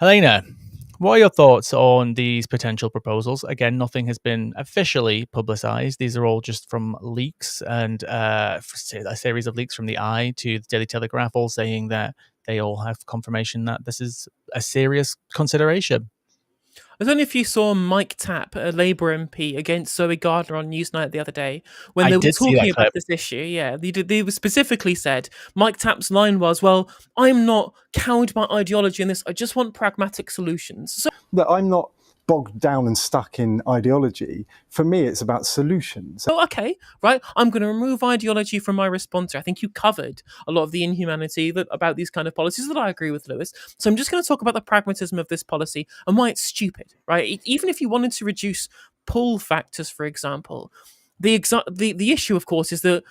Helena, what are your thoughts on these potential proposals? Again, nothing has been officially publicized. These are all just from leaks and a series of leaks from the Eye to the Daily Telegraph, all saying that they all have confirmation that this is a serious consideration. I don't know if you saw Mike Tapp, a Labour MP, against Zoe Gardner on Newsnight the other day when I they were did see that talking about clip. this issue. Yeah, they specifically said Mike Tapp's line was, "Well, I'm not cowed by ideology in this. I just want pragmatic solutions." So That I'm not bogged down and stuck in ideology. For me, it's about solutions. okay, right, I'm going to remove ideology from my response. I think you covered a lot of the inhumanity about these kind of policies that I agree with, Lewis. So I'm just going to talk about the pragmatism of this policy and why it's stupid, right? Even if you wanted to reduce pull factors, for example, the issue, of course, is that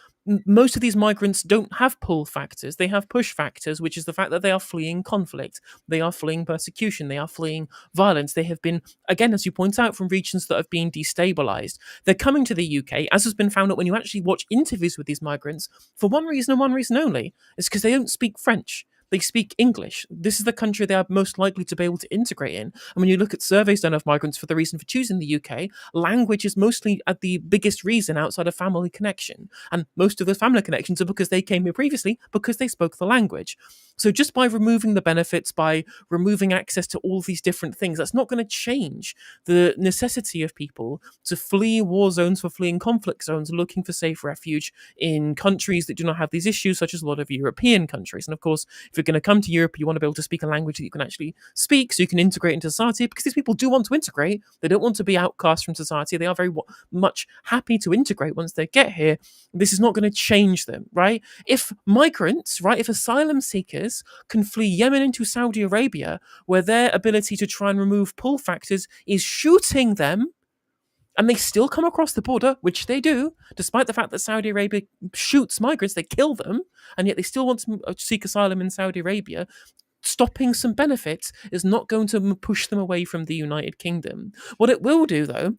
most of these migrants don't have pull factors. They have push factors, which is the fact that they are fleeing conflict, they are fleeing persecution, they are fleeing violence. They have been, again, as you point out, from regions that have been destabilized. They're coming to the UK, as has been found out when you actually watch interviews with these migrants, for one reason and one reason only. It's because they don't speak French. They speak English. This is the country they are most likely to be able to integrate in. And when you look at surveys done of migrants for the reason for choosing the UK, language is mostly at the biggest reason outside of family connection. And most of those family connections are because they came here previously because they spoke the language. So just by removing the benefits, by removing access to all these different things, that's not going to change the necessity of people to flee war zones, for fleeing conflict zones, looking for safe refuge in countries that do not have these issues, such as a lot of European countries. And of course, if you're going to come to Europe, you want to be able to speak a language that you can actually speak so you can integrate into society, because these people do want to integrate. They don't want to be outcast from society. They are very much happy to integrate once they get here. This is not going to change them, right? If migrants, right, if asylum seekers can flee Yemen into Saudi Arabia, where their ability to try and remove pull factors is shooting them, and they still come across the border, which they do, despite the fact that Saudi Arabia shoots migrants, they kill them, and yet they still want to seek asylum in Saudi Arabia. Stopping some benefits is not going to push them away from the United Kingdom. What it will do, though,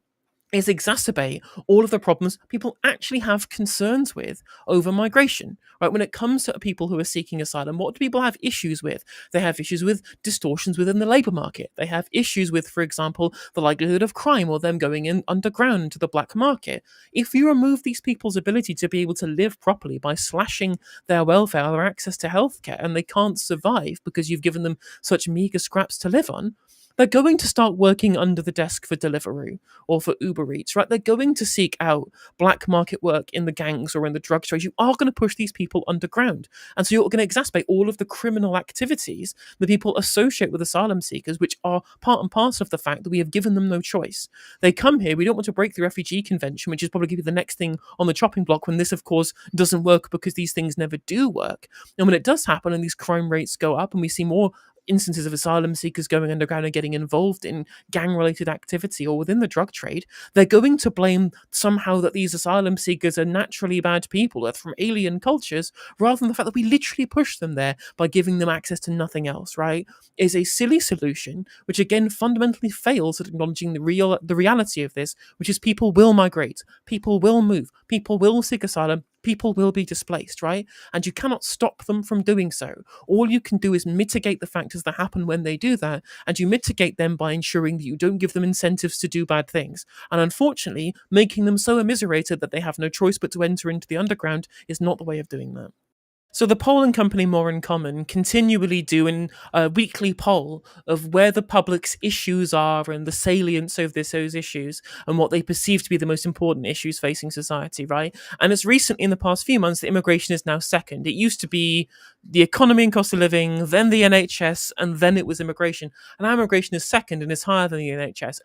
is exacerbate all of the problems people actually have concerns with over migration. Right? When it comes to people who are seeking asylum, what do people have issues with? They have issues with distortions within the labour market. They have issues with, for example, the likelihood of crime or them going in underground into the black market. If you remove these people's ability to be able to live properly by slashing their welfare or access to healthcare, and they can't survive because you've given them such meagre scraps to live on, they're going to start working under the desk for Deliveroo or for Uber Eats, right? They're going to seek out black market work in the gangs or in the drug trade. You are going to push these people underground. And so you're going to exacerbate all of the criminal activities that people associate with asylum seekers, which are part and parcel of the fact that we have given them no choice. They come here, we don't want to break the Refugee Convention, which is probably going to be the next thing on the chopping block when this, of course, doesn't work, because these things never do work. And when it does happen and these crime rates go up and we see more instances of asylum seekers going underground and getting involved in gang-related activity or within the drug trade, they're going to blame somehow that these asylum seekers are naturally bad people, are from alien cultures, rather than the fact that we literally push them there by giving them access to nothing else, right? Is a silly solution, which again fundamentally fails at acknowledging the reality of this, which is people will migrate, people will move, people will seek asylum, people will be displaced, right? And you cannot stop them from doing so. All you can do is mitigate the factors that happen when they do that, and you mitigate them by ensuring that you don't give them incentives to do bad things. And unfortunately, making them so immiserated that they have no choice but to enter into the underground is not the way of doing that. So the polling company More in Common continually do a weekly poll of where the public's issues are and the salience of those issues and what they perceive to be the most important issues facing society, right? And it's recently, in the past few months, that immigration is now second. It used to be the economy and cost of living, then the NHS, and then it was immigration. And now immigration is second and is higher than the NHS.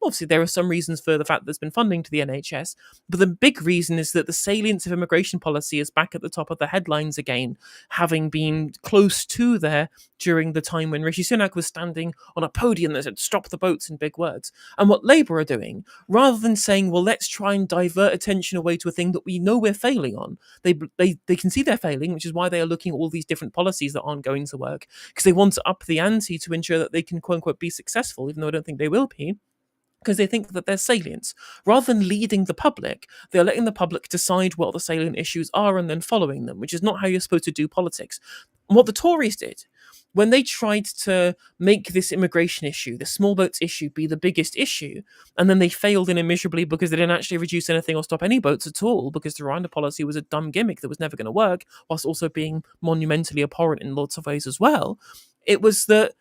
Obviously, there are some reasons for the fact that there's been funding to the NHS, but the big reason is that the salience of immigration policy is back at the top of the headlines again, having been close to there during the time when Rishi Sunak was standing on a podium that said, "Stop the boats," in big words. And what Labour are doing, rather than saying, well, let's try and divert attention away to a thing that we know we're failing on, they can see they're failing, which is why they are looking at all these different policies that aren't going to work, because they want to up the ante to ensure that they can, quote unquote, be successful, even though I don't think they will be, because they think that they're salient. Rather than leading the public, they're letting the public decide what the salient issues are and then following them, which is not how you're supposed to do politics. And what the Tories did when they tried to make this immigration issue, the small boats issue, be the biggest issue, and then they failed in it miserably because they didn't actually reduce anything or stop any boats at all, because the Rwanda policy was a dumb gimmick that was never going to work, whilst also being monumentally abhorrent in lots of ways as well. It was that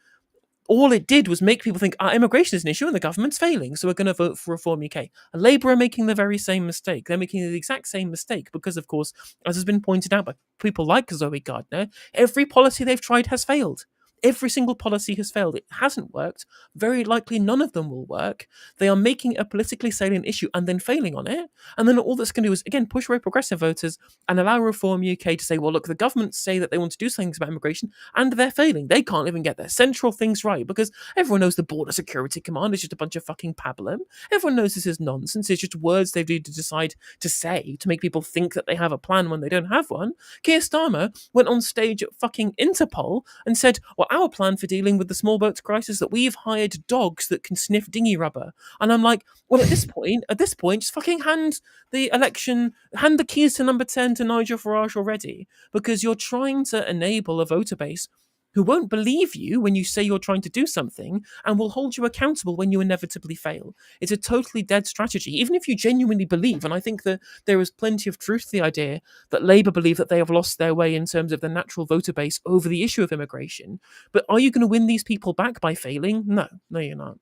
all it did was make people think immigration is an issue and the government's failing, so we're going to vote for Reform UK. And Labour are making the very same mistake. They're making the exact same mistake because, of course, as has been pointed out by people like Zoe Gardner, every policy they've tried has failed. Every single policy has failed. It hasn't worked. Very likely none of them will work. They are making a politically salient issue and then failing on it. And then all that's going to do is, again, push away progressive voters and allow Reform UK to say, well, look, the government say that they want to do things about immigration and they're failing. They can't even get their central things right because everyone knows the Border Security Command is just a bunch of fucking pablum. Everyone knows this is nonsense. It's just words they've to decide to say to make people think that they have a plan when they don't have one. Keir Starmer went on stage at fucking Interpol and said, well, our plan for dealing with the small boats crisis that we've hired dogs that can sniff dinghy rubber. And I'm like, well, at this point, just fucking hand the keys to number 10 to Nigel Farage already, because you're trying to enable a voter base who won't believe you when you say you're trying to do something and will hold you accountable when you inevitably fail. It's a totally dead strategy, even if you genuinely believe, and I think that there is plenty of truth to the idea that Labour believe that they have lost their way in terms of the natural voter base over the issue of immigration. But are you going to win these people back by failing? No, you're not.